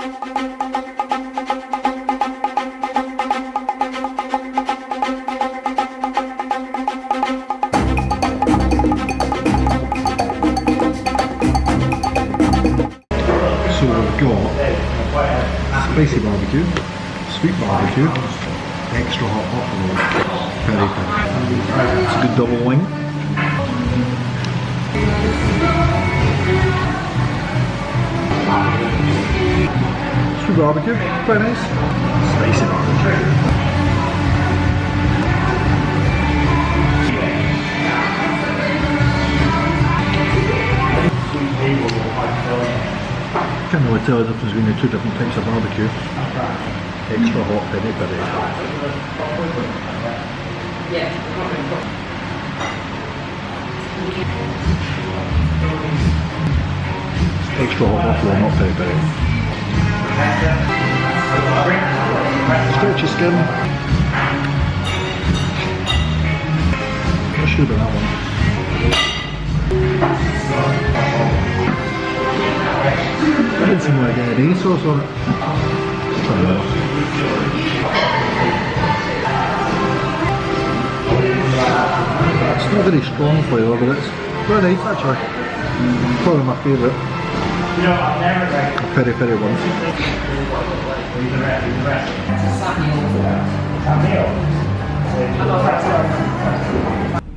So we've got spicy barbecue, sweet barbecue, extra hot buffalo, peri peri. It's a good double wing. Sweet barbecue, very nice. Spicy barbecue. Can't really tell the difference between the two different types of barbecue. Extra hot peri peri. Extra hot buffalo, not peri peri. Stretchy skin. That should have been that one. I didn't seem like I had any sauce on it. It's not a very strong flavour, but it's very nice actually. Probably my favourite. Peri peri one.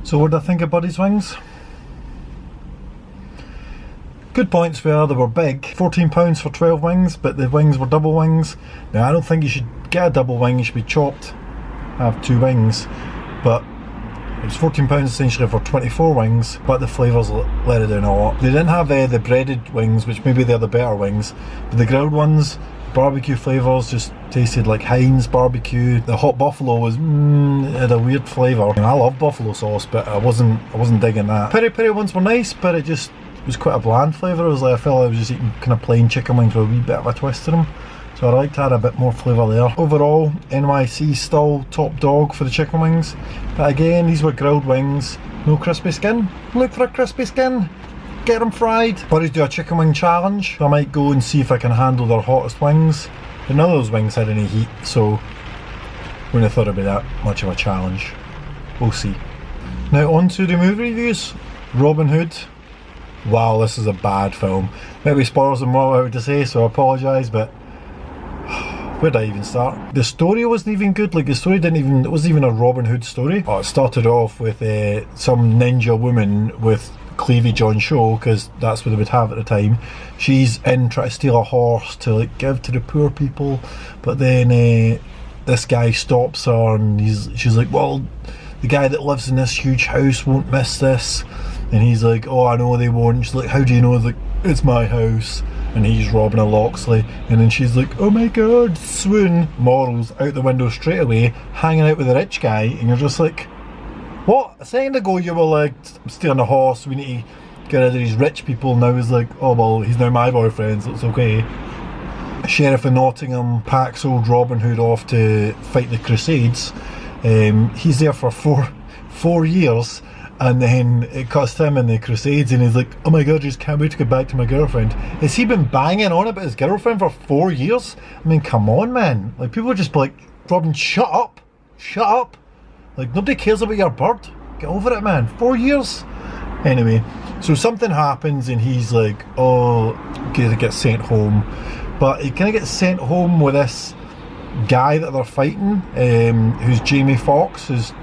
So what do I think of Buddy's wings? Good points were they were big, £14 for 12 wings, but the wings were double wings. Now I don't think you should get a double wing, you should be chopped, have 2 wings, but it was £14 essentially for 24 wings, but the flavours let it down a lot. They didn't have the breaded wings, which maybe they're the better wings, but the grilled ones, barbecue flavours just tasted like Heinz barbecue. The hot buffalo was had a weird flavour. I mean, I love buffalo sauce, but I wasn't digging that. Peri peri ones were nice, but it just was quite a bland flavour. It was like I felt like I was just eating kind of plain chicken wings with a wee bit of a twist to them. So I'd like to add a bit more flavour there. Overall, NYC still top dog for the chicken wings. But again, these were grilled wings, no crispy skin. Look for a crispy skin, get them fried. Buddies do a chicken wing challenge. So I might go and see if I can handle their hottest wings. But none of those wings had any heat, so wouldn't have thought it'd be that much of a challenge. We'll see. Now on to the movie reviews. Robin Hood. Wow, this is a bad film. Maybe spoilers and more out to say, so I apologise, but where did I even start? The story wasn't even good. Like, the story it wasn't even a Robin Hood story. Oh, it started off with some ninja woman with cleavage on show, because that's what they would have at the time. She's in trying to steal a horse to like give to the poor people, but then this guy stops her and she's like, well, the guy that lives in this huge house won't miss this. And he's like, oh, I know they won't. She's like, how do you know? Like, it's my house. And he's robbing a Loxley. And then she's like, oh my god, swoon. Morals out the window straight away, hanging out with a rich guy. And you're just like, what? A second ago you were like, I'm stealing a horse, we need to get rid of these rich people. Now he's like, oh well, he's now my boyfriend, so it's okay. Sheriff of Nottingham packs old Robin Hood off to fight the Crusades. He's there for four years. And then it cuts to him in the Crusades and he's like, oh my god, I just can't wait to get back to my girlfriend. Has he been banging on about his girlfriend for 4 years? I mean, come on, man. Like, people would just be like, Robin, shut up. Shut up. Like, nobody cares about your bird. Get over it, man. 4 years. Anyway, so something happens and he's like, oh, gonna get sent home. But he kind of gets sent home with this guy that they're fighting, who's Jamie Foxx, who's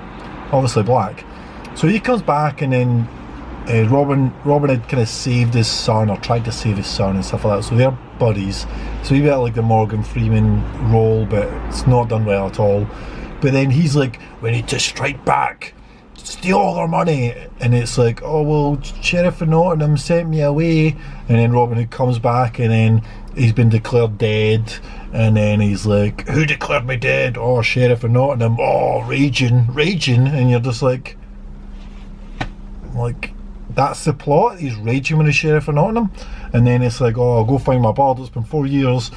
obviously black. So he comes back and then Robin had kind of saved his son, or tried to save his son and stuff like that, so they're buddies. So he got like the Morgan Freeman role, but it's not done well at all. But then he's like, we need to strike back, steal all their money. And it's like, oh well, Sheriff of Nottingham sent me away. And then Robin Hood comes back and then he's been declared dead. And then he's like, who declared me dead? Oh, Sheriff of Nottingham. Oh, raging. And you're just like, that's the plot. He's raging with the Sheriff of Nottingham. And then it's like, oh, I'll go find my bird, it's been 4 years.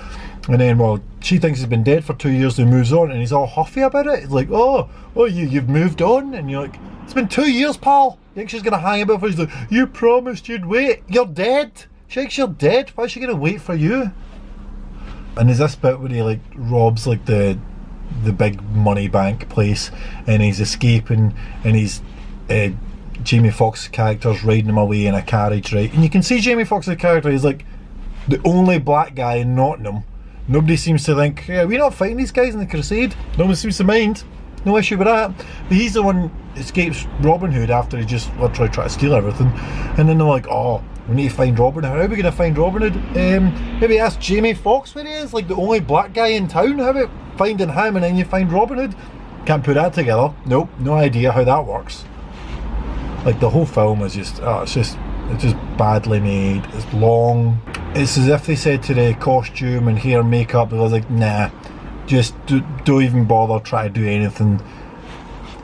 And then, well, she thinks he's been dead for 2 years and moves on, and he's all huffy about it. He's like, oh, you've moved on? And you're like, it's been 2 years, pal. You think she's gonna hang about for you? He's like, you promised you'd wait. You're dead. She thinks you're dead. Why is she gonna wait for you? And there's this bit where he like robs like the big money bank place, and he's escaping, and he's Jamie Foxx's character's riding him away in a carriage, right? And you can see Jamie Foxx's character is like the only black guy in Nottingham. Nobody seems to think, yeah, we're not fighting these guys in the Crusade. No one seems to mind. No issue with that. But he's the one who escapes Robin Hood after he just literally tried to steal everything. And then they're like, oh, we need to find Robin Hood. How are we going to find Robin Hood? Maybe ask Jamie Foxx where he is, like the only black guy in town. How about finding him and then you find Robin Hood? Can't put that together. Nope, no idea how that works. Like the whole film is just, it's just badly made. It's long. It's as if they said to the costume and hair and makeup, they was like, nah, just don't even bother try to do anything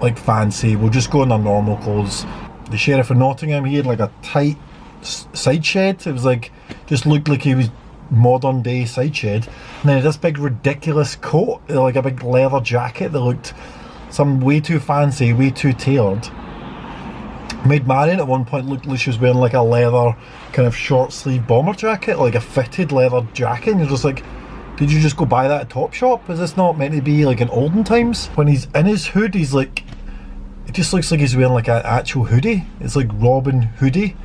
like fancy. We'll just go in our normal clothes. The Sheriff of Nottingham, he had like a tight side shed. It was like, just looked like he was modern day side shed. And then this big ridiculous coat, like a big leather jacket that looked some way too fancy, way too tailored. Maid Marian at one point looked like she was wearing like a leather kind of short sleeve bomber jacket, like a fitted leather jacket, and you're just like, did you just go buy that at Topshop? Is this not meant to be like in olden times? When he's in his hood, he's like, it just looks like he's wearing like an actual hoodie. It's like Robin Hoodie.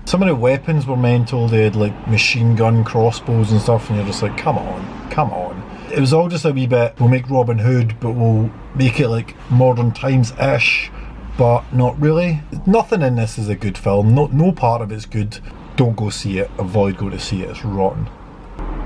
Some of the weapons were mental. They had like machine gun crossbows and stuff, and you're just like, come on, come on. It was all just a wee bit, we'll make Robin Hood, but we'll make it like modern times-ish, but not really. Nothing in this is a good film. No part of it's good. Don't go see it. Avoid going to see it. It's rotten.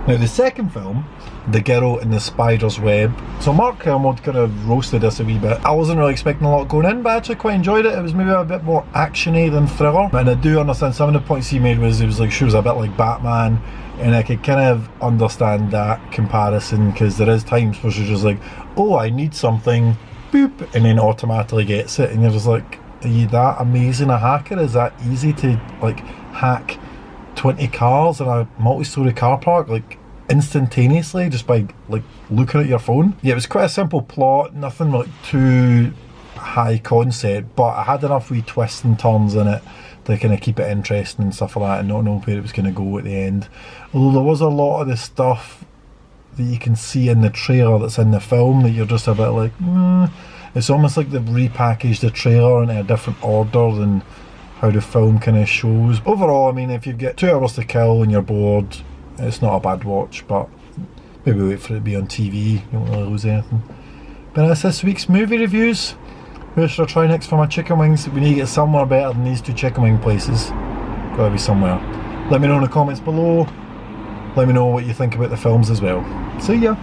Now the second film, The Girl in the Spider's Web. So Mark Kermode kind of roasted this a wee bit. I wasn't really expecting a lot going in, but I actually quite enjoyed it. It was maybe a bit more actiony than thriller. And I do understand some of the points he made was, it was like she was a bit like Batman, and I could kind of understand that comparison, because there is times where she's just like, oh, I need something, boop, and then automatically gets it, and you're just like, are you that amazing a hacker? Is that easy to like hack 20 cars in a multi-story car park like instantaneously just by like looking at your phone? Yeah, it was quite a simple plot, nothing like too high concept, but I had enough wee twists and turns in it to kind of keep it interesting and stuff like that, and not know where it was going to go at the end. Although there was a lot of the stuff that you can see in the trailer that's in the film that you're just a bit like, it's almost like they've repackaged the trailer in a different order than how the film kind of shows. Overall, I mean, if you've got 2 hours to kill and you're bored, it's not a bad watch, but maybe wait for it to be on TV, you won't really lose anything. But that's this week's movie reviews. Where should I try next for my chicken wings? We need to get somewhere better than these 2 chicken wing places. Gotta be somewhere. Let me know in the comments below. Let me know what you think about the films as well. See ya!